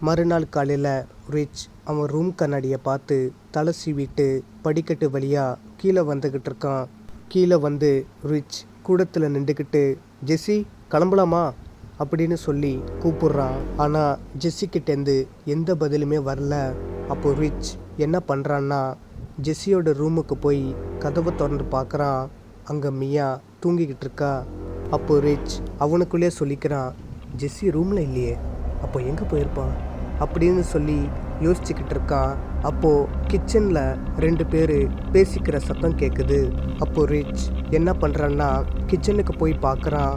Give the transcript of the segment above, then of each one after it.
மறுநாள் காலையில் ரிச் அவன் ரூம் கண்ணாடியை பார்த்து தலை சீவிட்டு படிக்கட்டு வழியாக கீழே வந்துக்கிட்டு இருக்கான். கீழே வந்து ரிச் கூடத்தில் நின்றுக்கிட்டு ஜெஸ்ஸி கிளம்பலாமா அப்படின்னு சொல்லி கூப்பிடுறான். ஆனால் ஜெஸ்ஸிக்கிட்டேருந்து எந்த பதிலுமே வரல. அப்போது ரிச் என்ன பண்ணுறான்னா ஜெஸ்ஸியோட ரூமுக்கு போய் கதவை திறந்து பார்க்குறான். அங்கே மியா தூங்கிக்கிட்டு இருக்கா. அப்போது ரிச் அவனுக்குள்ளே சொல்லிக்கிறான், ஜெஸ்ஸி ரூமில் இல்லையே, அப்போ எங்கே போயிருப்பான் அப்படின்னு சொல்லி யோசிச்சுக்கிட்டு இருக்கான். அப்போது கிச்சனில் 2 பேர் பேசிக்கிற சத்தம் கேட்குது. அப்போது ரிச் என்ன பண்ணுறான்னா கிச்சனுக்கு போய் பார்க்குறான்.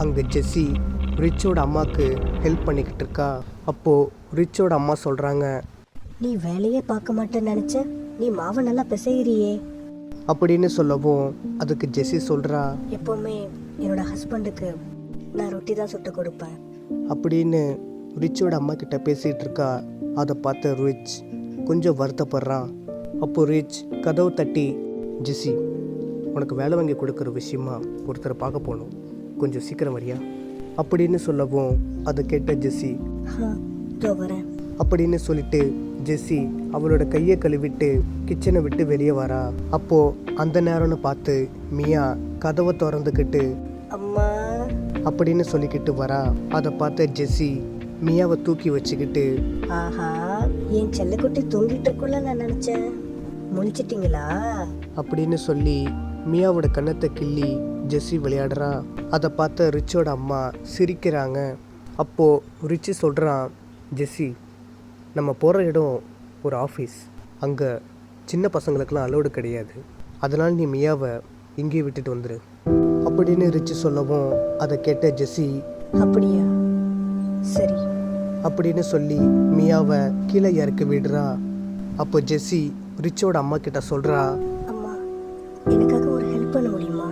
அங்கே ஜெஸ்ஸி ரிச்சோட அம்மாவுக்கு ஹெல்ப் பண்ணிக்கிட்டு இருக்கா. அப்போது ரிச்சோட அம்மா சொல்கிறாங்க, நீ வேலையே பார்க்க மாட்டேன்னு நினச்ச, நீ மாவை நல்லா பிசைகிறியே அப்படின்னு சொல்லவும் அதுக்கு ஜெஸ்ஸி சொல்கிறா, எப்போவுமே என்னோட ஹஸ்பண்டுக்கு நான் ரொட்டி தான் சுட்டு கொடுப்பேன் அப்படின்னு ரிச்சோட அம்மா கிட்ட பேசிகிட்டு இருக்கா. அதை பார்த்த ரிச் கொஞ்சம் வருத்தப்படுறான். அப்போது ரிச் கதவு தட்டி, ஜெஸ்ஸி உனக்கு வேலை வாங்கி கொடுக்குற விஷயமா ஒருத்தரை பார்க்க போகணும், கொஞ்சம் சீக்கிரம் வரியா அப்படின்னு சொல்லவும் அதை கேட்ட ஜெஸ்ஸி இதோ வரேன் அப்படின்னு சொல்லிட்டு ஜெஸ்ஸி அவளோட கையை கழுவிட்டு கிச்சனை விட்டு வெளியே வரா. அப்போது அந்த நேரம்னு பார்த்து மியா கதவை திறந்துக்கிட்டு அம்மா அப்படின்னு சொல்லிக்கிட்டு வரா. அதை பார்த்த ஜெஸ்ஸி மியாவை தூக்கி வச்சுக்கிட்டு, ஆஹா என் செல்லக்குட்டி தூங்கிட்டு இருக்குள்ள நான் நினச்சேன், முழிச்சிட்டிங்களா அப்படின்னு சொல்லி மியாவோட கன்னத்தை கிள்ளி ஜெஸ்ஸி விளையாடுறா. அதை பார்த்த ரிச்சோட அம்மா சிரிக்கிறாங்க. அப்போது ரிச்சு சொல்கிறான், ஜெஸ்ஸி நம்ம போகிற இடம் ஒரு ஆஃபீஸ், அங்கே சின்ன பசங்களுக்கெல்லாம் அலோடு கிடையாது, அதனால் நீ மியாவை இங்கேயே விட்டுட்டு வந்துடு அப்படின்னு ரிச்சு சொல்லவும் அதை கேட்ட ஜெஸ்ஸி, அப்படியா சரி அப்படின்னு சொல்லி மியாவை கீழே இறக்கி விடுறா. அப்போ ஜெஸ்ஸி ரிச்சோட அம்மா கிட்ட சொல்கிறா, அம்மா எனக்காக ஒரு ஹெல்ப் பண்ண முடியுமா?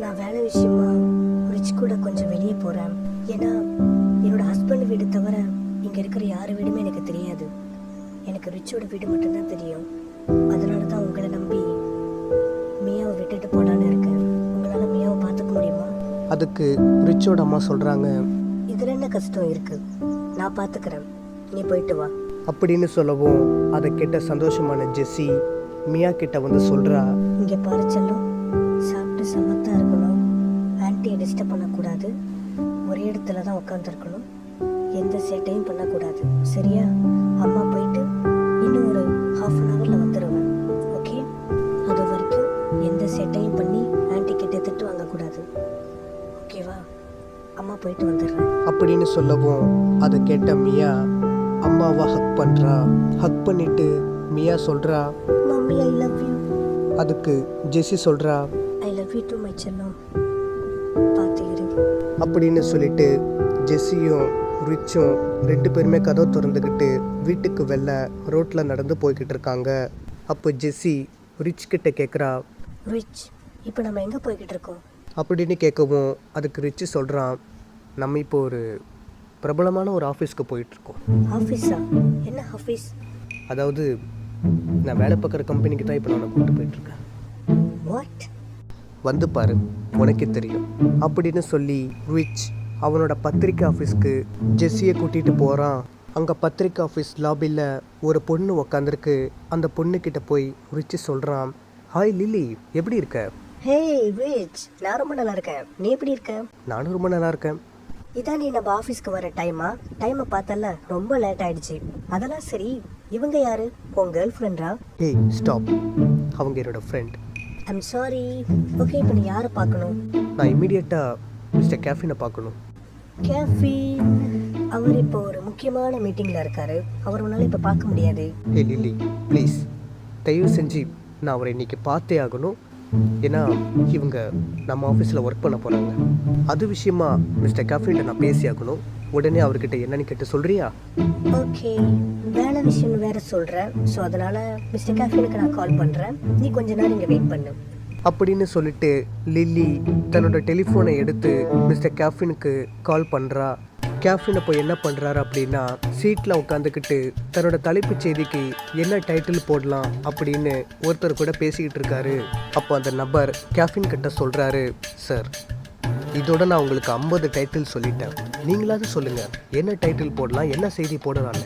நான் வேலை விஷயமா ரிச் கூட கொஞ்சம் வெளியே போகிறேன். ஏன்னா என்னோட ஹஸ்பண்ட் வீடு தவிர இங்கே இருக்கிற யார் வீடுமே எனக்கு தெரியாது. எனக்கு ரிச்சோட வீடு மட்டும்தான் தெரியும். அதனால தான் உங்களை நம்பி மியாவை விட்டுட்டு போடான்னு இருக்கேன். உங்களால் மியாவை பார்த்துக்க முடியுமா? அதுக்கு ரிச்சோட அம்மா சொல்கிறாங்க, இதில் என்ன கஷ்டம் இருக்குது, நான் பார்த்துக்கிறேன், நீ போயிட்டு வா அப்படின்னு சொல்லவும் அதை கேட்ட சந்தோஷமான ஜெஸ்ஸி மியா கிட்ட வந்து சொல்கிறா, இங்கே பாரு செல்லம், சாப்பிட்டு சமத்தாக இருக்கணும், ஆன்ட்டியை டிஸ்டர்ப் பண்ணக்கூடாது, ஒரே இடத்துல தான் உட்காந்துருக்கணும், எந்த சேட்டையும் பண்ணக்கூடாது, சரியா? அம்மா போயிட்டு இன்னும் ஒரு ½ அன் ஹவரில் வந்துடுவேன், ஓகே? அது வரைக்கும் எந்த சேட்டையும் பண்ணி ஆன்ட்டி கிட்டே திட்டு வாங்கக்கூடாது, ஓகேவா? அம்மா போயிட்டு வந்துடுறேன் அப்படின்னு சொல்லவும் அதை கேட்ட மியா அம்மாவை ஹக் பண்ணுறா. ஹக் பண்ணிட்டு மியா சொல்கிறா, மம்மி ஐ லவ் யூ. அதுக்கு ஜெஸ்ஸி சொல்கிறா, I love you to my செல்லம், பார்த்து இரு அப்படின்னு சொல்லிட்டு ஜெஸ்ஸியும் ரிச்சும் 2 பேருமே கதவை திறந்துக்கிட்டு வீட்டுக்கு வெளில ரோட்டில் நடந்து போய்கிட்டு இருக்காங்க. அப்போ ஜெஸ்ஸி ரிச் கிட்ட கேட்குறா, ரிச் இப்போ நம்ம எங்கே போய்கிட்டு இருக்கோம் அப்படின்னு கேட்கவும் அதுக்கு ரிச்சு சொல்கிறான், நம்ம இப்போ ஒரு பிரபலமான ஒரு ஆஃபீஸ்க்கு போயிட்டுருக்கோம். ஆஃபீஸா? என்ன ஆஃபீஸ்? அதாவது நான் வேலை பார்க்குற கம்பெனிக்கு தான் இப்போ நான் கூப்பிட்டு போயிட்டுருக்கேன். வாட்? வந்து பாரு உனக்கே தெரியும் அப்படின்னு சொல்லி ரிச் அவனோட பத்திரிக்கை ஆஃபீஸ்க்கு ஜெஸ்ஸியை கூட்டிகிட்டு போகிறான். அங்கே பத்திரிக்கை ஆஃபீஸ் லாபியில் ஒரு பொண்ணு உக்காந்துருக்கு. அந்த பொண்ணுக்கிட்ட போய் ரிச்சு சொல்கிறான், ஹாய் லில்லி, எப்படி இருக்க? ஹே ரிச், நான் ரொம்ப நல்லா இருக்கேன், நீ எப்படி இருக்க? நானும் ரொம்ப நல்லா இருக்கேன். இதான் நீ நம்ம ஆஃபீஸ்க்கு வர டைமா? டைமை பார்த்தல ரொம்ப லேட் ஆயிடுச்சு. அதெல்லாம் சரி, இவங்க யாரு? உன் கேர்ள் ஃப்ரெண்டா? ஹே ஸ்டாப், அவங்க என்னோட ஃப்ரெண்ட். I'm sorry. ஓகே, இப்போ நீ யாரை பார்க்கணும்? நான் இம்மிடியட்டாக மிஸ்டர் கேஃபினை பார்க்கணும். கேஃபி? அவர் இப்போ ஒரு முக்கியமான மீட்டிங்கில் இருக்காரு, அவர் உன்னால் இப்போ பார்க்க முடியாது. ஹே லில்லி ப்ளீஸ், தயவு செஞ்சு நான் அவரை இன்றைக்கி பார்த்தே ஆகணும். ஏன்னா இவங்க நம்ம ஆஃபீஸில் ஒர்க் பண்ண போகிறாங்க. அது விஷயமா மிஸ்டர் கேஃபின்ட்ட நான் பேசி ஆகணும். உடனே அவர்கிட்ட என்னன்னு கேட்டு சொல்கிறியா? ஓகே, வேலை விஷயம் வேறு சொல்கிறேன். ஸோ அதனால் மிஸ்டர் கேஃபினுக்கு நான் கால் பண்ணுறேன், நீ கொஞ்ச நேரம் இங்கே வெயிட் பண்ணு அப்படின்னு சொல்லிட்டு லில்லி தன்னோட டெலிஃபோனை எடுத்து மிஸ்டர் கேஃபினுக்கு கால் பண்ணுறா. கேஃபின் அப்போ என்ன பண்ணுறாரு அப்படின்னா சீட்டில் உட்காந்துக்கிட்டு தன்னோட தலைப்புச் செய்திக்கு என்ன டைட்டில் போடலாம் அப்படின்னு ஒருத்தர் கூட பேசிக்கிட்டு இருக்காரு. அப்போ அந்த நபர் கேஃபின் கிட்ட சொல்கிறாரு, சார் இதோட நான் உங்களுக்கு 50 டைட்டில் சொல்லிட்டேன். நீங்களாவது சொல்லுங்கள், என்ன டைட்டில் போடலாம், என்ன செய்தி போடலான்னு.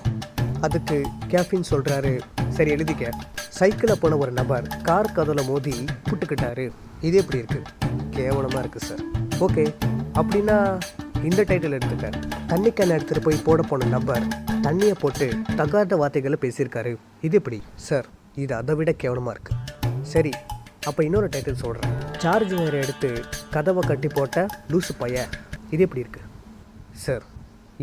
அதுக்கு கேஃபின் சொல்கிறாரு, சரி எழுதிக்க. சைக்கிளில் போன ஒரு நபர் கார் கதவுல மோதி புட்டுக்கிட்டாரு. இது எப்படி இருக்குது? கேவலமாக இருக்குது சார். ஓகே, அப்படின்னா இந்த டைட்டில் எடுத்துக்க. தண்ணி கேன் எடுத்துகிட்டு போய் போட போன நபர் தண்ணியை போட்டு தகாத வார்த்தைகளை பேசியிருக்காரு. இது எப்படி? சார், இது அதை விட கேவலமாக இருக்குது. சரி, அப்போ இன்னொரு டைட்டில் சொல்கிறேன். சார்ஜ் ஒயரை எடுத்து கதவை கட்டி போட்ட லூசு பையன். இது எப்படி இருக்குது? சார்,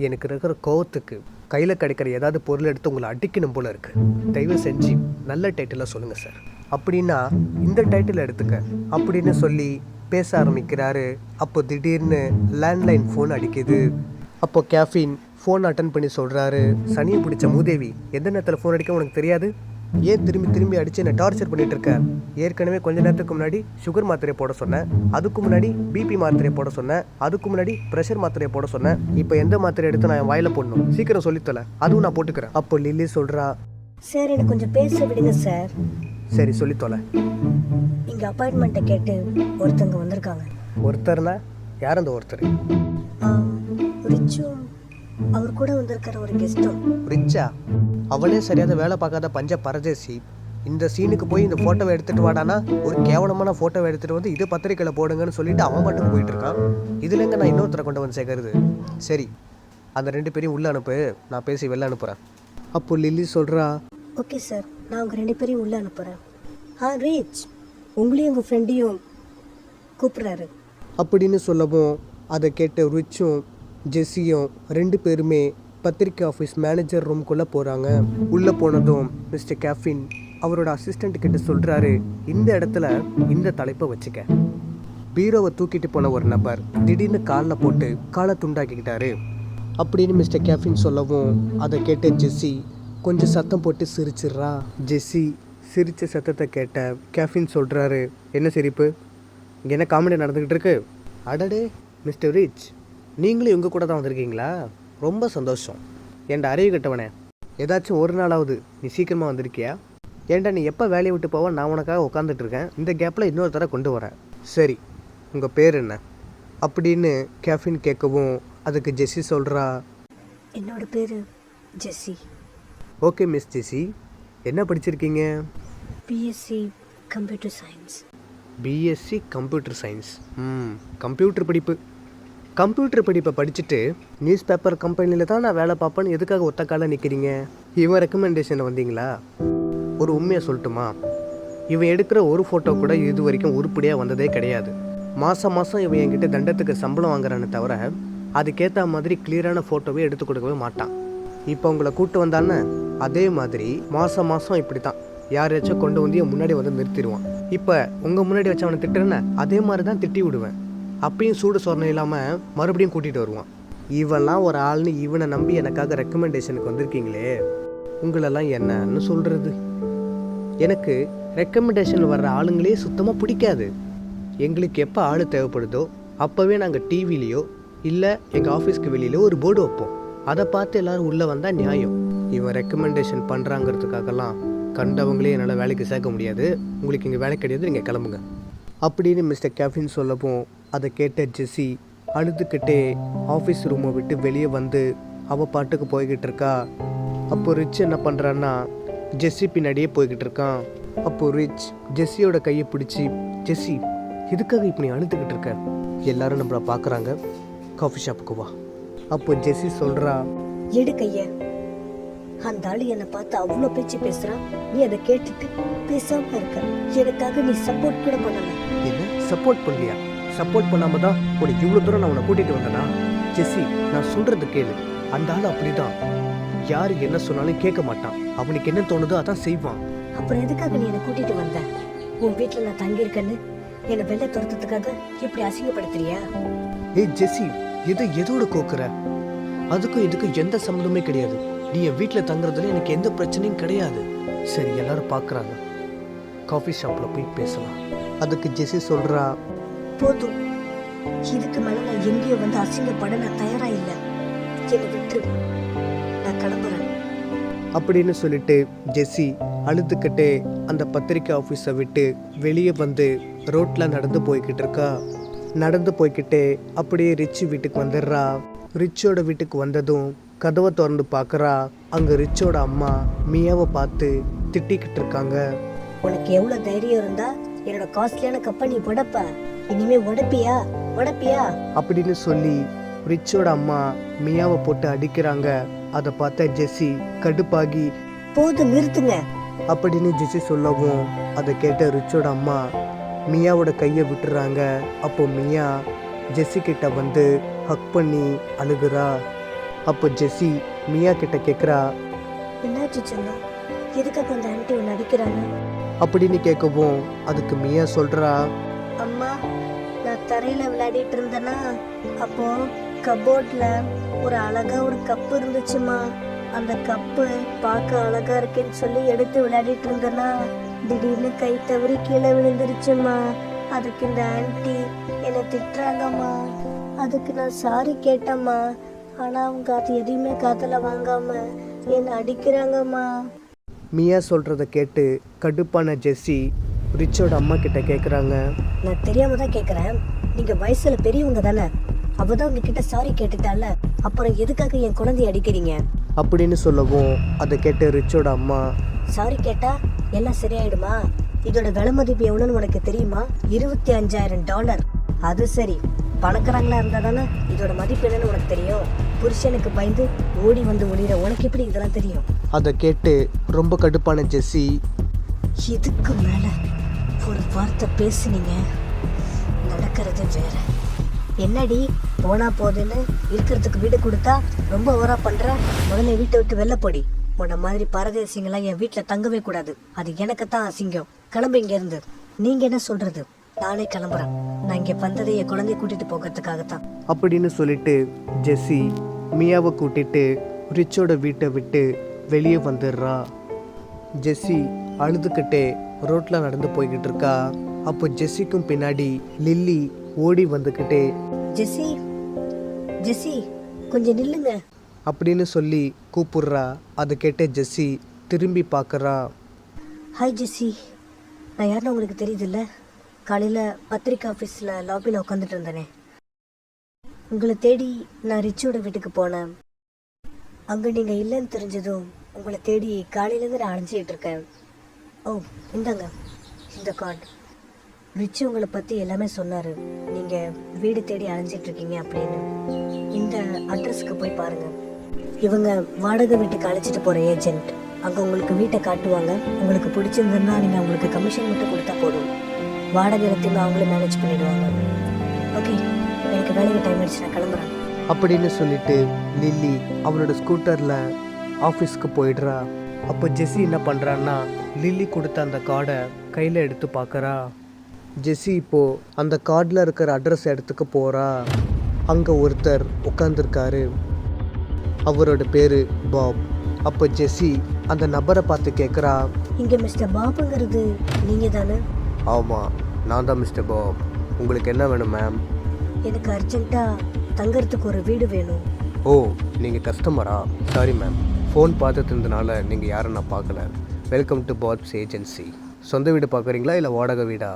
எனக்கு இருக்கிற கோவத்துக்கு கையில் கிடைக்கிற ஏதாவது பொருள் எடுத்து உங்களை அடிக்கணும் போல இருக்குது. தயவு செஞ்சு நல்ல டைட்டிலாக சொல்லுங்கள் சார். அப்படின்னா இந்த டைட்டில் எடுத்துக்க அப்படின்னு சொல்லி பேச ஆரம்பிக்கிறாரு. அப்போ திடீர்னு லேண்ட்லைன் ஃபோன் அடிக்குது. அப்போ கேஃபின் ஃபோன் அட்டன் பண்ணி சொல்கிறாரு, சனியை பிடிச்ச மூதேவி, எந்த நேரத்தில் ஃபோன் அடிக்க உனக்கு தெரியாது? ஏன் திரும்பி திரும்பி அடித்து என்னை டார்ச்சர் பண்ணிகிட்டு இருக்க? ஏற்கனவே கொஞ்ச நேரத்துக்கு முன்னாடி சுகர் மாத்திரையை போட சொன்னேன், அதுக்கு முன்னாடி பிபி மாத்திரையை போட சொன்னேன், அதுக்கு முன்னாடி ப்ரெஷர் மாத்திரையை போட சொன்னேன். இப்போ எந்த மாத்திரை எடுத்து நான் என் வாயில் போடணும்? சீக்கிரம் சொல்லித்தல, அதுவும் நான் போட்டுக்கிறேன். அப்போ லில்லி சொல்கிறா, சார் எனக்கு கொஞ்சம் பேச விடுங்க சார். சரி சொல்லித்தோல. இங்கே அப்பாயின்மெண்ட்டை கேட்டு ஒருத்தங்க வந்திருக்காங்க. ஒருத்தர்னா யார் அந்த ஒருத்தர்? ரிச்சும் அவர் கூட வந்திருக்கிற ஒரு கெஸ்ட்டும். ரிச்சா? அவளே சரியாத வேலை பார்க்காத பஞ்ச பரதேசி. இந்த சீனுக்கு போய் இந்த ஃபோட்டோவை எடுத்துகிட்டு வாடானா ஒரு கேவலமான ஃபோட்டோவை எடுத்துகிட்டு வந்து இது பத்திரிக்கையில் போடுங்கன்னு சொல்லிட்டு அவன் மட்டும் போயிட்டு இருக்கான். இதுல எங்க நான் இன்னொருத்தரை கொண்டு வந்து சேர்க்கறது? சரி, அந்த 2 பேரையும் உள்ளே அனுப்பு, நான் பேசி வெளில அனுப்புகிறேன். அப்போ லில்லி சொல்கிறா, ஓகே சார், நான் உங்கள் 2 பேரையும் உள்ளே அனுப்புகிறேன். ரிச் உங்களையும் உங்கள் ஃப்ரெண்டையும் கூப்பிட்றாரு அப்படின்னு சொல்லவும் அதை கேட்ட ரிச்சும் ஜெஸ்ஸியும் 2 பேருமே பத்திரிக்கை ஆஃபீஸ் மேனேஜர் ரூம்குள்ளே போகிறாங்க. உள்ளே போனதும் மிஸ்டர் கேஃபின் அவரோட அசிஸ்டண்ட் கிட்ட சொல்கிறாரு, இந்த இடத்துல இந்த தலைப்பை வச்சுக்க. பீரோவை தூக்கிட்டு போன ஒரு நபர் திடீர்னு காலில் போட்டு காலை துண்டாக்கிக்கிட்டாரு அப்படின்னு மிஸ்டர் கேஃபின் சொல்லவும் அதை கேட்ட ஜெஸ்ஸி கொஞ்சம் சத்தம் போட்டு சிரிச்சிட்றா. ஜெஸ்ஸி சிரித்த சத்தத்தை கேட்ட கேஃபின் சொல்கிறாரு, என்ன சிரிப்பு? இங்கே என்ன காமெடி நடந்துக்கிட்டு இருக்கு? அடடே மிஸ்டர் ரிச், நீங்களும் இவங்க கூட தான் வந்திருக்கீங்களா? ரொம்ப சந்தோஷம். ஏன்டா அறிவு கட்டவனே, ஏதாச்சும் ஒரு நாளாவது நீ சீக்கிரமாக வந்திருக்கியா? ஏன்டா நீ எப்போ வேலையை விட்டு போவ? நான் உனக்காக உட்காந்துட்டு இருக்கேன். இந்த கேப்பில் இன்னொரு தடவை கொண்டு வரேன். சரி, உங்கள் பேர் என்ன அப்படின்னு கேஃபின் கேட்கவும் அதுக்கு ஜெஸ்ஸி சொல்கிறா, என்னோட பேர் ஜெஸ்ஸி. ஓகே மிஸ் ஜெஸ்ஸி, என்ன படிச்சிருக்கீங்க? BSc computer science. BSc computer science. Computer படிப்பு. கம்ப்யூட்டர் படிப்பை படிச்சுட்டு நியூஸ் பேப்பர் கம்பெனியில் தான் நான் வேலை பார்ப்பேன்னு எதுக்காக ஒத்த காலில் நிற்கிறீங்க? இவன் ரெக்கமெண்டேஷனில் வந்தீங்களா? ஒரு உண்மையை சொல்லட்டுமா, இவன் எடுக்கிற ஒரு ஃபோட்டோ கூட இது வரைக்கும் உருப்படியாக வந்ததே கிடையாது. மாதம் இவன் என்கிட்ட தண்டத்துக்கு சம்பளம் வாங்குறான்னு தவிர அதுக்கேற்ற மாதிரி கிளியரான ஃபோட்டோவே எடுத்து கொடுக்கவே மாட்டான். இப்போ உங்களை கூப்பிட்டு வந்தான்னு அதே மாதிரி மாதம் இப்படி தான் யாரையாச்சும் கொண்டு வந்து என் முன்னாடி வந்து நிறுத்திடுவான். இப்போ உங்கள் முன்னாடி வச்சு அவனை திட்டுறேன்னு அதே மாதிரி தான் திட்டி விடுவேன். அப்பயும் சூடு சொரணம் இல்லாமல் மறுபடியும் கூட்டிகிட்டு வருவான். இவெல்லாம் ஒரு ஆள்னு இவனை நம்பி எனக்காக ரெக்கமெண்டேஷனுக்கு வந்திருக்கீங்களே, உங்களெல்லாம் என்னன்னு சொல்கிறது? எனக்கு ரெக்கமெண்டேஷன் வர்ற ஆளுங்களே சுத்தமாக பிடிக்காது. எங்களுக்கு எப்போ ஆள் தேவைப்படுதோ அப்போவே நாங்கள் டிவிலேயோ இல்லை எங்கள் ஆஃபீஸ்க்கு வெளியிலோ ஒரு போர்டு வைப்போம். அதை பார்த்து எல்லோரும் உள்ளே வந்தால் நியாயம். இவன் ரெக்கமெண்டேஷன் பண்ணுறாங்கிறதுக்காகலாம் கண்டவங்களே என்னால் வேலைக்கு சேர்க்க முடியாது. உங்களுக்கு இங்கே வேலை கிடையாது, நீங்கள் கிளம்புங்க அப்படின்னு மிஸ்டர் கேஃபின் சொல்லவும் அதை கேட்ட ஜெஸ்ஸி அழுதுகிட்டே ஆஃபீஸ் ரூமை விட்டு வெளியே வந்து அவள் பாட்டுக்கு போய்கிட்டு இருக்கா. அப்போ ரிச் என்ன பண்ணுறான்னா ஜெஸ்ஸி பின்னாடியே போய்கிட்டு இருக்கான். அப்போ ரிச் ஜெஸ்ஸியோட கையை பிடிச்சி, ஜெஸ்ஸி இதுக்காக இப்போ நீ அழுதுகிட்டு இருக்க? எல்லாரும் நம்மளை பார்க்குறாங்க, காஃபி ஷாப்புக்கு வா. அப்போ ஜெஸ்ஸி சொல்கிறா, எடு கைய. அந்த ஆளு என்னை பார்த்து அவ்வளோ பேச்சு பேசுகிறான், நீ அதை கேட்டுட்டு பேசாமல் இருக்க. எனக்காக நீ சப்போர்ட் கூட பண்ணல. என்ன சப்போர்ட் பண்ணலையா? சப்போர்ட் பண்ணாம தான் உனக்கு இவ்வளோ தூரம் நான் உன்னை கூட்டிகிட்டு வந்தேனா? ஜெஸ்ஸி, நான் சொல்கிறது கேளு. அந்த ஆள் அப்படி தான், யார் என்ன சொன்னாலும் கேட்க மாட்டான். அவனுக்கு என்ன தோணுதோ அதான் செய்வான். அப்புறம் எதுக்காக நீ என்னை கூட்டிகிட்டு வந்த? உன் வீட்டில் நான் தங்கியிருக்கேன்னு என்னை வெளில துரத்துறதுக்காக இப்படி அசிங்கப்படுத்துறியா? ஏய் ஜெஸ்ஸி, எதோட கோக்குற? அதுக்கும் இதுக்கும் எந்த சம்மந்தமே கிடையாது. நீ என் வீட்டில் தங்குறதுல எனக்கு எந்த பிரச்சனையும் கிடையாது. சரி, எல்லாரும் பார்க்குறாங்க, காஃபி ஷாப்பில் போய் பேசலாம். அதுக்கு ஜெஸ்ஸி சொல்கிறா, போதும், இதுக்கு மேலே நான் எங்கேயோ வந்து அசிங்கப்பட நான் தயாராக இல்லை. என்னை விட்டுரு, நான் கிளம்புறேன் அப்படின்னு சொல்லிட்டு ஜெஸ்ஸி அழுதுகிட்டே அந்த பத்திரிக்கை ஆஃபீஸை விட்டு வெளியே வந்து ரோட்டில் நடந்து போய்கிட்டு இருக்கா. நடந்து போய்கிட்டு அப்படியே ரிச் வீட்டுக்கு வந்துடுறா. ரிச்சோட வீட்டுக்கு வந்ததும் கதவை திறந்து பார்க்குறா. அங்கே ரிச்சோட அம்மா மியாவை பார்த்து திட்டிக்கிட்டு இருக்காங்க. உனக்கு எவ்வளோ தைரியம் இருந்தா என்னோட காஸ்ட்லியான கப்பை நீ உடைப்ப? இனிமே உடைப்பியா அப்படின்னு சொல்லி ரிச்சோட அம்மா மியாவை போட்டு அடிக்கிறாங்க. அதை பார்த்த ஜெஸ்ஸி கடுப்பாகி போதும் நிறுத்துங்க அப்படின்னு ஜெஸ்ஸி சொல்லவும் அதை கேட்ட ரிச்சோட அம்மா மியாவோட கையை விட்டுறாங்க. அப்போ மியா ஜெஸ்ஸி கிட்ட வந்து ஹக் பண்ணி அழுகுறா. அப்போ ஜெஸ்ஸி மியா கிட்ட கேட்குறா, என்னாச்சு செல்லம், எதுக்காக அந்த ஆன்ட்டி ஒன்று அடிக்கிறாங்க அப்படின்னு கேட்கவும் அதுக்கு மியா சொல்றா, அம்மா நான் தரையில விளையாடிட்டு இருந்தேன்னா அப்போ கபோர்ட்ல ஒரு அழகா ஒரு கப்பு இருந்துச்சுமா. அந்த கப்பு பார்க்க அழகா இருக்கேன்னு சொல்லி எடுத்து விளையாடிட்டு இருந்தேன்னா திடீர்னு கை தவறி கீழே விழுந்துருச்சுமா. அதுக்கு இந்த ஆன்ட்டி என்னை திட்டுறாங்கம்மா. அதுக்கு நான் சாரி கேட்டேம்மா. ஆனா அவங்க அது எதையுமே காதுல வாங்காம என்னை அடிக்கிறாங்கம்மா. மியா சொல்றத கேட்டு கடுப்பான ஜெஸ்ஸி ரிச்சோட அம்மா கிட்ட கேட்குறாங்க, நான் தெரியாம தான் கேட்குறேன், நீங்க வயசுல பெரியவங்க தானே, அவதான் உங்ககிட்ட சாரி கேட்டுட்டால, அப்புறம் எதுக்காக என் குழந்தைய அடிக்கிறீங்க அப்படின்னு சொல்லவும் அதை கேட்ட ரிச்சோட அம்மா, சாரி கேட்டா எல்லாம் சரியாயிடுமா? இதோட விலை மதிப்பு எவ்வளோன்னு உனக்கு தெரியுமா? $25,000. அது சரி, பணக்காரங்களா இருந்தா தானே இதோட மதிப்பு என்னன்னு உனக்கு தெரியும். புருஷனுக்கு பயந்து ஓடி வந்து ஒளிர உனக்கு எப்படி இதெல்லாம் தெரியும்? அதை கேட்டு ரொம்ப கடுப்பான ஜெஸ்ஸி, இதுக்கு மேல ஒரு வார்த்தை பேசுனீங்க நடக்கிறது வேற. என்னடி போனா போதுன்னு இருக்கிறதுக்கு வீடு கொடுத்தா ரொம்ப ஓவரா பண்ற. முதல்ல வீட்டை விட்டு வெளில போடி. உன்ன மாதிரி பரதேசிங்களாம் என் வீட்டுல தங்கவே கூடாது. அது எனக்கு தான் அசிங்கம். கிளம்பு இங்க இருந்து. நீங்க என்ன சொல்றது? நானே கிளம்புறேன். நான் இங்க வந்ததை என் குழந்தைய கூட்டிட்டு போகிறதுக்காகத்தான் அப்படின்னு சொல்லிட்டு ஜெஸ்ஸி மியாவை கூட்டிட்டு ரிச்சோட வீட்டை விட்டு வெளியே வந்துடுறா. ஜெஸ்ஸி அழுதுகிட்டே ரோட்ல நடந்து போய்கிட்டு இருக்கா. அப்போ ஜெஸ்ஸிக்கும் பின்னாடி லில்லி ஓடி வந்துக்கிட்டே, ஜெஸ்ஸி ஜெஸ்ஸி கொஞ்சம் நில்லுங்க அப்படின்னு சொல்லி கூப்பிடுறா. அதை கேட்ட ஜெஸ்ஸி திரும்பி பார்க்குறா. ஹாய் ஜெஸ்ஸி, நான் யாருன்னு உங்களுக்கு தெரியுதுல்ல? காலையில் பத்திரிக்கை ஆஃபீஸில் லாபியில் உட்காந்துட்டு இருந்தேனே, உங்களை தேடி நான் ரிச்சோட வீட்டுக்கு போனேன். அங்கே நீங்கள் இல்லைன்னு தெரிஞ்சதும் உங்களை தேடி காலையிலேருந்து நான் அலைஞ்சிக்கிட்டு இருக்கேன். ஓ இந்தாங்க இந்த கார்டு. ரிச்சு உங்களை பற்றி எல்லாமே சொன்னார். நீங்கள் வீடு தேடி அலைஞ்சிட்டு இருக்கீங்க அப்படின்னு. இந்த அட்ரஸ்க்கு போய் பாருங்கள். இவங்க வாடகை வீட்டுக்கு அழைச்சிட்டு போகிற ஏஜென்ட். அங்கே உங்களுக்கு வீட்டை காட்டுவாங்க. உங்களுக்கு பிடிச்சிருந்ததுன்னா நீங்கள் அவங்களுக்கு கமிஷன் மட்டும் கொடுத்தா போதும். வாடகை எல்லாத்தையுமே அவங்களே மேனேஜ் பண்ணிடுவாங்க. ஓகே, எனக்கு வேலைக்கு டைம் ஆயிடுச்சு, நான் கிளம்புறேன் அப்படின்னு சொல்லிட்டு லில்லி அவளோட ஸ்கூட்டரில் ஆஃபீஸ்க்கு போயிடுறா. அப்போ ஜெஸ்ஸி என்ன பண்ணுறான்னா லில்லி கொடுத்த அந்த கார்டை கையில் எடுத்து பார்க்குறா. ஜெஸ்ஸி இப்போது அந்த கார்டில் இருக்கிற அட்ரஸ் இடத்துக்கு போகிறா. அங்கே ஒருத்தர் உட்காந்துருக்காரு. அவரோட பேர் பாப். அப்போ ஜெஸ்ஸி அந்த நபரை பார்த்து கேட்குறா, இங்கே மிஸ்டர் பாபுங்கிறது நீங்கள் தானே? ஆமாம், நான் தான் மிஸ்டர் பாப். உங்களுக்கு என்ன வேணும் மேம்? எனக்கு அர்ஜென்ட்டாக தங்கறதுக்கு ஒரு வீடு வேணும். ஓ, நீங்கள் கஸ்டமரா? சாரி மேம், ஃபோன் பார்த்துட்டு இருந்தனால நீங்கள் யாரும் நான் பார்க்கல. Welcome to Pops agency. சொந்த வீடு பார்க்குறீங்களா இல்லை வாடகை வீடா?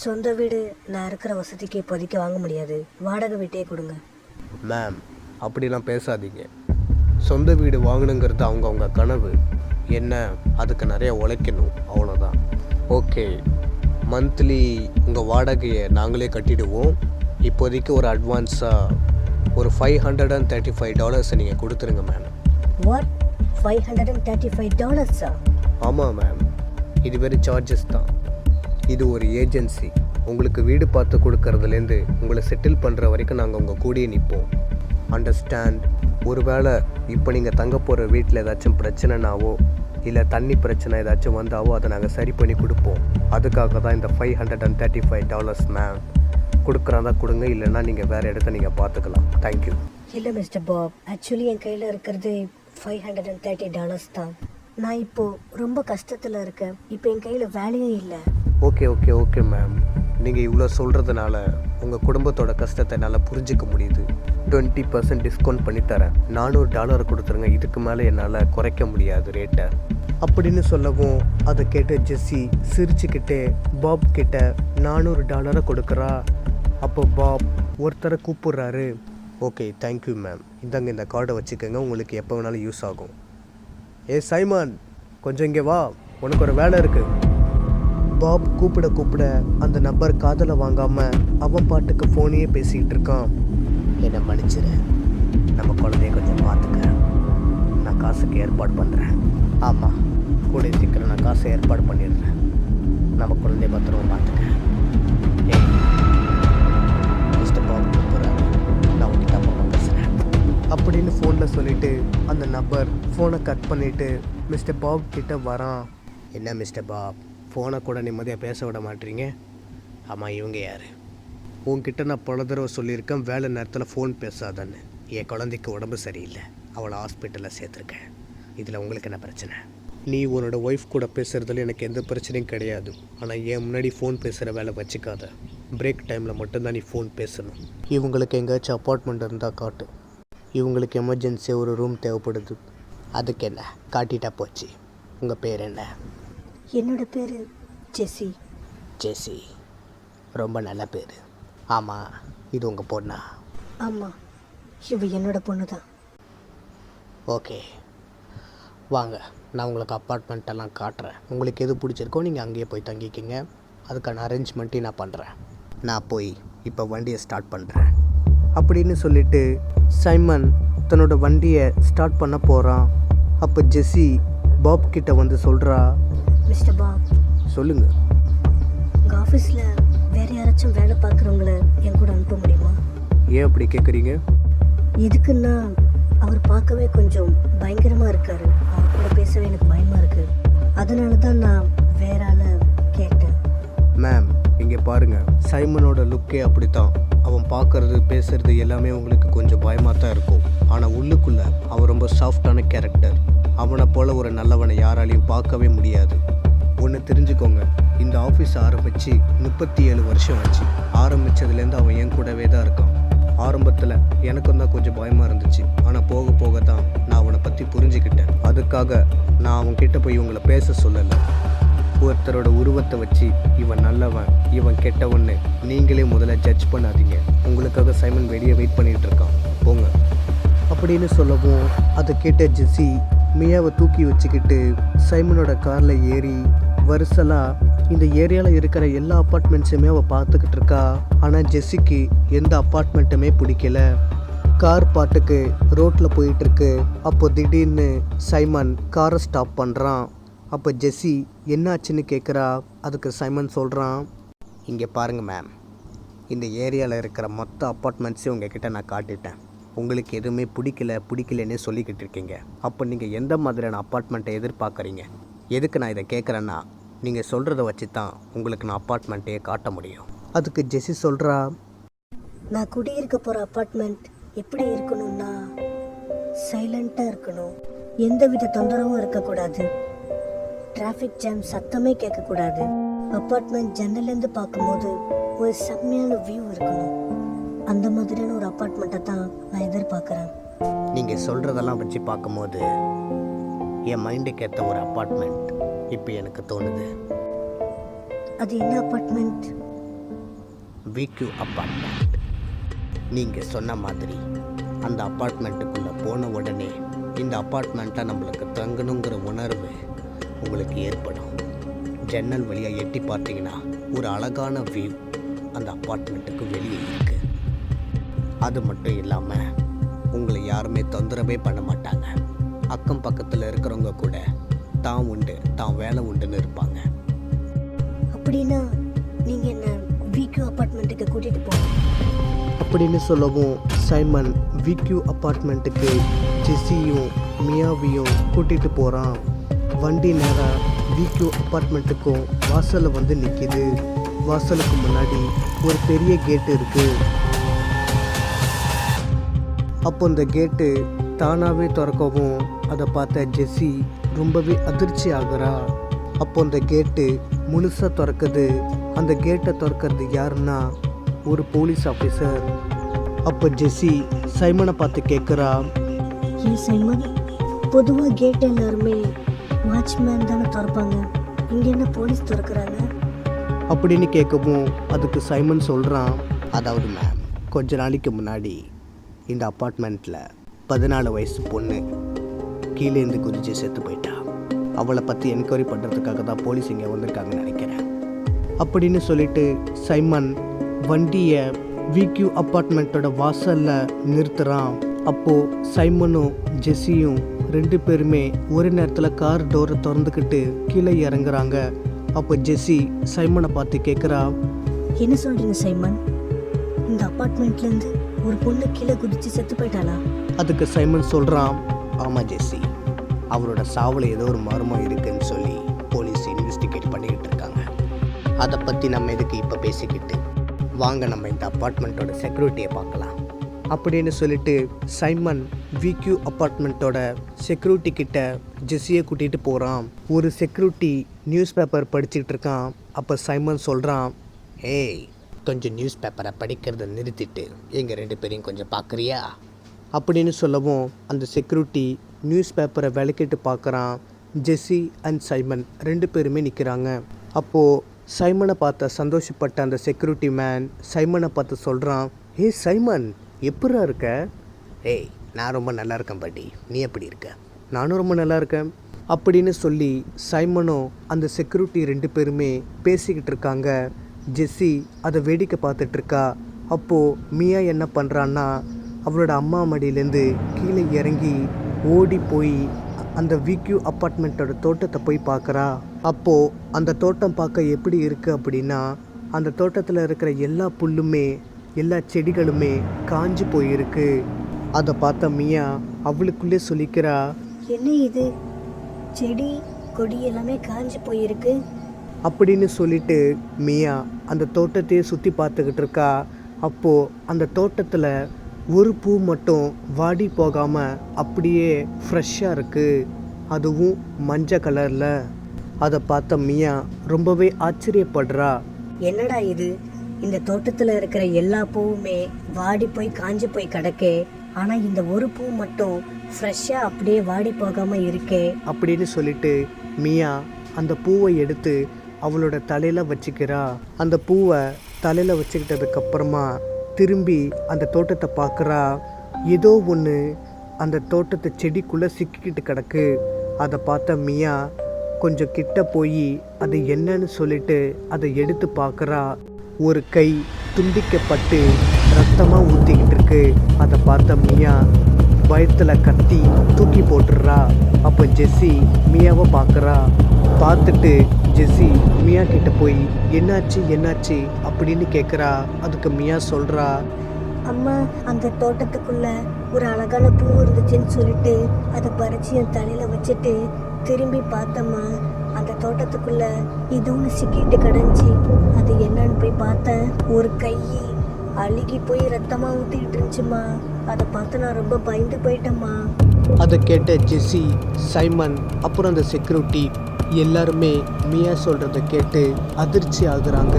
சொந்த வீடு நான் இருக்கிற வசதிக்கு இப்போதைக்கு வாங்க முடியாது. வாடகை வீட்டையே கொடுங்க. மேம், அப்படிலாம் பேசாதீங்க. சொந்த வீடு வாங்கணுங்கிறது அவங்கவுங்க கனவு. என்ன, அதுக்கு நிறைய உழைக்கணும், அவ்வளோதான். ஓகே, மந்த்லி உங்கள் வாடகையை நாங்களே கட்டிடுவோம். இப்போதைக்கு ஒரு அட்வான்ஸாக ஒரு $535 நீங்கள் கொடுத்துருங்க மேம். வாட், $535? ஆமாம் மேம், இது வெறும் சார்ஜஸ் தான். இது ஒரு ஏஜென்சி. உங்களுக்கு வீடு பார்த்து கொடுக்கறதுலேருந்து உங்களை செட்டில் பண்ணுற வரைக்கும் நாங்கள் உங்கள் கூடயே நிற்போம். அண்டர்ஸ்டாண்ட்? ஒருவேளை இப்போ நீங்கள் தங்க போகிற வீட்டில் ஏதாச்சும் பிரச்சனைனாவோ இல்லை தண்ணி பிரச்சனை ஏதாச்சும் வந்தாவோ அதை நாங்கள் சரி பண்ணி கொடுப்போம். அதுக்காக தான் இந்த $535 மேம். கொடுக்குறாந்தா கொடுங்க, இல்லைன்னா நீங்கள் வேறு இடத்த நீங்கள் பார்த்துக்கலாம். தேங்க்யூ. இல்லை மிஸ்டர் பாப், ஆக்சுவலி என் கையில் இருக்கிறது $530 தான். நான் இப்போது ரொம்ப கஷ்டத்தில் இருக்கேன். இப்போ என் கையில் வேலையும் இல்லை. ஓகே மேம், நீங்கள் இவ்வளோ சொல்கிறதுனால உங்கள் குடும்பத்தோட கஷ்டத்தை என்னால் புரிஞ்சிக்க முடியுது. 20% டிஸ்கவுண்ட் பண்ணித்தரேன். $400 கொடுத்துருங்க. இதுக்கு மேலே என்னால் குறைக்க முடியாது ரேட்டை அப்படின்னு சொல்லவும் அதை கேட்ட ஜெஸ்ஸி சிரிச்சுக்கிட்டே பாப் கிட்ட $400 கொடுக்குறா. அப்போ பாப் ஒருத்தரை கூப்பிடுறாரு. ஓகே தேங்க்யூ மேம், இந்தாங்க இந்த கார்டை வச்சுக்கோங்க, உங்களுக்கு எப்போ வேணாலும் யூஸ் ஆகும். ஏ சைமன், கொஞ்சம் இங்கே வா, உனக்கு ஒரு வேலை இருக்குது. பாப் கூப்பிட அந்த நபர் காதலை வாங்காமல் அவன் பாட்டுக்கு ஃபோனையே பேசிக்கிட்டு இருக்கான். என்னை மன்னிச்சிரு, நம்ம குழந்தைய கொஞ்சம் பார்த்துக்க, நான் காசுக்கு ஏற்பாடு பண்ணுறேன். ஆமாம், கூடிய சீக்கிரம் நான் காசை ஏற்பாடு பண்ணிடுறேன், நம்ம குழந்தைய பத்திரமா பார்த்துக்க. ஏய் மிஸ்டர் பாப் கூப்பிட்றாரு, நான் உங்ககிட்ட அப்புறம் பேசுகிறேன் அப்படின்னு ஃபோனில் சொல்லிவிட்டு அந்த நபர் ஃபோனை கட் பண்ணிவிட்டு மிஸ்டர் பாப் கிட்ட வரான். என்ன மிஸ்டர் பாப், ஃபோனை கூட நிம்மதியாக பேச விட மாட்டீங்க? ஆமாம், இவங்க யார்? உன்கிட்ட நான் பல தடவை சொல்லியிருக்கேன் வேலை நேரத்தில் ஃபோன் பேசாதான்னு. என் குழந்தைக்கு உடம்பு சரியில்லை, அவளை ஹாஸ்பிட்டலில் சேர்த்துருக்கேன். இதில் உங்களுக்கு என்ன பிரச்சனை? நீ உன்னோட ஒய்ஃப் கூட பேசுகிறதுல எனக்கு எந்த பிரச்சனையும் கிடையாது. ஆனால் என் முன்னாடி ஃபோன் பேசுகிற வேலை வச்சுக்காத. பிரேக் டைமில் மட்டும்தான் நீ ஃபோன் பேசணும். இவங்களுக்கு எங்கேயாச்சும் அப்பார்ட்மெண்ட் இருந்தால் காட்டு. இவங்களுக்கு எமர்ஜென்சியாக ஒரு ரூம் தேவைப்படுது. அதுக்கு என்ன, காட்டிட்டா போச்சு. உங்கள் பேர் என்ன? என்னோட பேர் ஜெஸ்ஸி. ஜெஸ்ஸி, ரொம்ப நல்ல பேர். ஆமாம், இது உங்கள் பொண்ணா? ஆமாம், இவ என்னோட பொண்ணு தான். ஓகே வாங்க, நான் உங்களுக்கு அப்பார்ட்மெண்ட்டெல்லாம் காட்டுறேன். உங்களுக்கு எது பிடிச்சிருக்கோ நீங்கள் அங்கேயே போய் தங்கிக்கிங்க. அதுக்கான அரேஞ்ச்மெண்ட்டையும் நான் பண்ணுறேன். நான் போய் இப்போ வண்டியை ஸ்டார்ட் பண்ணுறேன் அப்படின்னு சொல்லிட்டு சைமன் தன்னோட வண்டியை ஸ்டார்ட் பண்ண போகிறான். அப்போ ஜெஸ்ஸி பாப் கிட்ட வந்து சொல்கிறா. மிஸ்டர் பாப், சொல்லுங்கள். உங்கள் ஆஃபீஸில் வேறு யாராச்சும் வேலை பார்க்குறவங்கள என் கூட அனுப்ப முடியுமா? ஏன் அப்படி கேட்குறீங்க? எதுக்குன்னா அவர் பார்க்கவே கொஞ்சம் பயங்கரமாக இருக்கார். அவர் கூட பேசவே எனக்கு பயமாக இருக்குது. அதனால தான் நான் வேற ஆளை கேட்டேன். மேம், இங்கே பாருங்கள், சைமனோட லுக்கே அப்படித்தான். அவன் பார்க்குறது பேசுகிறது எல்லாமே உங்களுக்கு கொஞ்சம் பயமாக தான் இருக்கும். ஆனால் உள்ளுக்குள்ளே அவன் ரொம்ப சாஃப்டான கேரக்டர். அவனை போல் ஒரு நல்லவனை யாராலையும் பார்க்கவே முடியாது. ஒன்று தெரிஞ்சுக்கோங்க, இந்த ஆஃபீஸ் ஆரம்பித்து 37 வருஷம் ஆச்சு. ஆரம்பித்ததுலேருந்து அவன் என் கூடவே தான் இருக்கான். ஆரம்பத்தில் எனக்கும் தான் கொஞ்சம் பயமாக இருந்துச்சு. ஆனால் போக போக தான் நான் அவனை பற்றி புரிஞ்சுக்கிட்டேன். அதுக்காக நான் அவன்கிட்ட போய் இவங்களை பேச சொல்லலை. ஒருத்தரோட உருவத்தை வச்சு இவன் நல்லவன் இவன் கெட்டவன்னு நீங்களே முதல்ல ஜட்ஜ் பண்ணாதீங்க. உங்களுக்காக சைமன் வெளியே வெயிட் பண்ணிகிட்டு இருக்கான், போங்க அப்படின்னு சொல்லவும் அதை கேட்ட ஜெஸ்ஸி மியாவை தூக்கி வச்சுக்கிட்டு சைமனோட காரில் ஏறி வருஷலாக இந்த ஏரியாவில் இருக்கிற எல்லா அப்பார்ட்மெண்ட்ஸுமே அவள் பார்த்துக்கிட்டு இருக்கா. ஆனால் ஜெஸ்ஸிக்கு எந்த அப்பார்ட்மெண்ட்டுமே பிடிக்கல. கார் பாட்டுக்கு ரோட்டில் போயிட்டுருக்கு. அப்போ திடீர்னு சைமன் காரை ஸ்டாப் பண்ணுறான். அப்போ ஜெஸ்ஸி என்னாச்சுன்னு கேட்குறா. அதுக்கு சைமன் சொல்கிறான், இங்கே பாருங்கள் மேம், இந்த ஏரியாவில் இருக்கிற மொத்த அப்பார்ட்மெண்ட்ஸையும் உங்ககிட்ட நான் காட்டிட்டேன். உங்களுக்கு எதுவுமே பிடிக்கலன்னே சொல்லிக்கிட்டு இருக்கீங்க. அப்போ நீங்கள் எந்த மாதிரியான அப்பார்ட்மெண்ட்டை எதிர்பார்க்குறீங்க? எதுக்கு நான் இதை கேட்குறேன்னா, நீங்கள் சொல்கிறத வச்சு தான் உங்களுக்கு நான் அப்பார்ட்மெண்ட்டையே காட்ட முடியும். அதுக்கு ஜெஸ்ஸி சொல்கிறா, நான் குடியிருக்க போகிற அப்பார்ட்மெண்ட் எப்படி இருக்கணும்னா சைலண்ட்டாக இருக்கணும். எந்தவித தொந்தரவும் இருக்கக்கூடாது. டிராஃபிக் ஜாம் சத்தமே கேட்கக்கூடாது. அப்பார்ட்மெண்ட் ஜன்னல்லேருந்து பார்க்கும்போது ஒரு செம்மையான வியூ இருக்கணும். அந்த மாதிரியான ஒரு அப்பார்ட்மெண்ட்டை தான் நான் எதிர்பார்க்குறேன். நீங்கள் சொல்கிறதெல்லாம் வச்சு பார்க்கும்போது என் மைண்டுக்கு ஏற்ற ஒரு அப்பார்ட்மெண்ட் இப்போ எனக்கு தோணுது. அது என்ன அப்பார்ட்மெண்ட்? விக்யூ அப்பார்ட்மெண்ட். நீங்கள் சொன்ன மாதிரி அந்த அப்பார்ட்மெண்ட்டுக்குள்ளே போன உடனே இந்த அப்பார்ட்மெண்ட்டில் நம்மளுக்கு தங்கணுங்கிற உணர்வு உங்களுக்கு ஏற்படும். ஜன்னல் வழியாக எட்டி பார்த்தீங்கன்னா ஒரு அழகான வியூ அந்த அப்பார்ட்மெண்ட்டுக்கு வெளியே இருக்குது. அது மட்டும் இல்லாமல் உங்களை யாருமே தொந்தரவே பண்ண மாட்டாங்க. அக்கம் பக்கத்தில் இருக்கிறவங்க கூட தான் உண்டு தான் வேலை உண்டுன்னு இருப்பாங்க. அப்படின்னா நீங்கள் என்ன விக்யூ அப்பார்ட்மெண்ட்டுக்கு கூட்டிகிட்டு போங்க அப்படின்னு சொல்லவும் சைமன் விக்யூ அப்பார்ட்மெண்ட்டுக்கு ஜெஸ்ஸியும் மியாவையும் கூட்டிகிட்டு போகிறான். வண்டி நேராக விக்யூ அப்பார்ட்மெண்ட்டுக்கும் வாசலில் வந்து நிற்கிது. வாசலுக்கு முன்னாடி ஒரு பெரிய கேட்டு இருக்குது. அப்போ இந்த கேட்டு தானாகவே திறக்கவும் அதை பார்த்த ஜெஸ்ஸி ரொம்பவே அதிர்ச்சி ஆகுறா. அப்போ அந்த கேட்டு முழுசாக திறக்குது. அந்த கேட்டை திறக்கிறது யாருன்னா ஒரு போலீஸ் ஆஃபீஸர். அப்போ ஜெஸ்ஸி சைமனை பார்த்து கேட்குறா, ஏன் சைமன், பொதுவாக கேட் எல்லாருமே வாட்ச்மேன் தானே திறப்பாங்க, இங்கே என்ன போலீஸ் திறக்கிறாங்க? அப்படின்னு கேட்கவும் அதுக்கு சைமன் சொல்கிறான், அதாவது மேம், கொஞ்ச நாளைக்கு முன்னாடி இந்த அப்பார்ட்மெண்ட்டில் 14 வயசு பொண்ணு கீழேருந்து குதிச்சு செத்து போயிட்டா. அவளை பற்றி என்கொயரி பண்ணுறதுக்காக தான் போலீஸ் இங்கே வந்திருக்காங்கன்னு நினைக்கிறேன் அப்படின்னு சொல்லிட்டு சைமன் வண்டியை விக்யூ அப்பார்ட்மெண்ட்டோட வாசலில் நிறுத்துகிறான். அப்போது சைமனும் ஜெஸ்ஸியும் 2 பேருமே ஒரே நேரத்தில் கார் டோரை திறந்துக்கிட்டு கீழே இறங்குறாங்க. அப்போ ஜெஸ்ஸி சைமனை பார்த்து கேட்குறா, என்ன சொல்கிறீங்க சைமன்? இந்த அப்பார்ட்மெண்ட்லேருந்து ஒரு பொண்ணு கீழே குதிச்சு செத்து போயிட்டாளா? அதுக்கு சைமன் சொல்கிறான், ஆமாம் ஜெஸ்ஸி, அவரோட சாவில் ஏதோ ஒரு மர்மம் இருக்குன்னு சொல்லி போலீஸ் இன்வெஸ்டிகேட் பண்ணிக்கிட்டு இருக்காங்க. அதை பற்றி நம்ம எதுக்கு இப்போ பேசிக்கிட்டு, வாங்க நம்ம இந்த அப்பார்ட்மெண்ட்டோட செக்யூரிட்டியை பார்க்கலாம் அப்படின்னு சொல்லிட்டு சைமன் விக்யூ அப்பார்ட்மெண்ட்டோட செக்யூரிட்டி கிட்ட ஜெஸ்ஸியை கூட்டிகிட்டு போகிறான். ஒரு செக்யூரிட்டி நியூஸ் பேப்பர் படிச்சுக்கிட்டு இருக்கான். அப்போ சைமன் சொல்கிறான், ஏய், கொஞ்சம் நியூஸ் பேப்பரை படிக்கிறத நிறுத்திட்டு எங்கள் 2 பேரையும் கொஞ்சம் பார்க்குறியா அப்படின்னு சொல்லவும் அந்த செக்யூரிட்டி நியூஸ் பேப்பரை விளக்கிட்டு பார்க்குறான். ஜெஸ்ஸி அண்ட் சைமன் 2 பேருமே நிற்கிறாங்க. அப்போது சைமனை பார்த்த சந்தோஷப்பட்ட அந்த செக்யூரிட்டி மேன் சைமனை பார்த்து சொல்கிறான், ஏய் சைமன், எப்படா இருக்க? ஏய், நான் ரொம்ப நல்லா இருக்கேன் பாட்டி, நீ எப்படி இருக்க? நானும் ரொம்ப நல்லா இருக்கேன் அப்படின்னு சொல்லி சைமனும் அந்த செக்யூரிட்டி 2 பேருமே பேசிக்கிட்டு இருக்காங்க. ஜெஸ்ஸி அதை வேடிக்கை பார்த்துட்ருக்கா. அப்போது மியா என்ன பண்ணுறான்னா, அவளோட அம்மா மடியிலேருந்து கீழே இறங்கி ஓடி போய் அந்த விக்யூ அப்பார்ட்மெண்ட்டோட தோட்டத்தை போய் பார்க்குறா. அப்போது அந்த தோட்டம் பார்க்க எப்படி இருக்குது அப்படின்னா, அந்த தோட்டத்தில் இருக்கிற எல்லா புல்லுமே எல்லா செடிகளுமே காஞ்சி போயிருக்கு. அதை பார்த்த மியா அவளுக்குள்ளே சொல்லிக்கிறா, என்ன இது, செடி கொடி எல்லாமே காஞ்சி போயிருக்கு அப்படின்னு சொல்லிட்டு மியா அந்த தோட்டத்தையே சுற்றி பார்த்துக்கிட்டு இருக்கா. அப்போது அந்த தோட்டத்தில் ஒரு பூ மட்டும் வாடி போகாமல் அப்படியே ஃப்ரெஷ்ஷாக இருக்குது, அதுவும் மஞ்சள் கலரில். அதை பார்த்த மியா ரொம்பவே ஆச்சரியப்படுறா. என்னடா இது, இந்த தோட்டத்தில் இருக்கிற எல்லா பூவுமே வாடி போய் காஞ்சி போய் கிடக்கே, ஆனால் இந்த ஒரு பூ மட்டும் ஃப்ரெஷ்ஷாக அப்படியே வாடி போகாமல் இருக்கே அப்படின்னு சொல்லிட்டு மியா அந்த பூவை எடுத்து அவளோட தலையில் வச்சுக்கிறா. அந்த பூவை தலையில் வச்சுக்கிட்டதுக்கப்புறமா திரும்பி அந்த தோட்டத்தை பார்க்குறா. ஏதோ ஒன்று அந்த தோட்டத்தை செடிக்குள்ளே சிக்கிக்கிட்டு கிடக்கு. அதை பார்த்த மியா கொஞ்சம் கிட்ட போய் அது என்னன்னு சொல்லிட்டு அதை எடுத்து பார்க்குறா. ஒரு கை துண்டிக்கப்பட்டு ரத்தமாக ஊற்றிக்கிட்டு இருக்கு. அதை பார்த்த மியா பயத்தில் கத்தி தூக்கி போட்டுடுறா. அப்போ ஜெஸ்ஸி மியாவை பார்க்குறா. பார்த்துட்டு ஜெஸ்ஸி மியா கிட்ட போய் என்னாச்சு என்னாச்சு அப்படின்னு கேட்குறா. அதுக்கு மியா சொல்கிறா, அம்மா, அந்த தோட்டத்துக்குள்ள ஒரு அழகான பூ இருந்துச்சுன்னு சொல்லிட்டு அதை பறிச்சு என் தலையில வச்சுட்டு திரும்பி பார்த்தம்மா, அந்த தோட்டத்துக்குள்ள இது ஒன்று சிக்கிட்டு கிடந்துச்சு. அது என்னன்னு போய் பார்த்தேன், ஒரு கை அழுகி போய் ரத்தமா ஊத்திக்கிட்டு இருந்துச்சுமா. அதை பார்த்து நான் ரொம்ப பயந்து போயிட்டேம்மா. அதை கேட்ட ஜெஸ்ஸி, சைமன், அப்புறம் அந்த செக்யூரிட்டி எல்லாருமே மியா சொல்கிறத கேட்டு அதிர்ச்சி ஆகுறாங்க.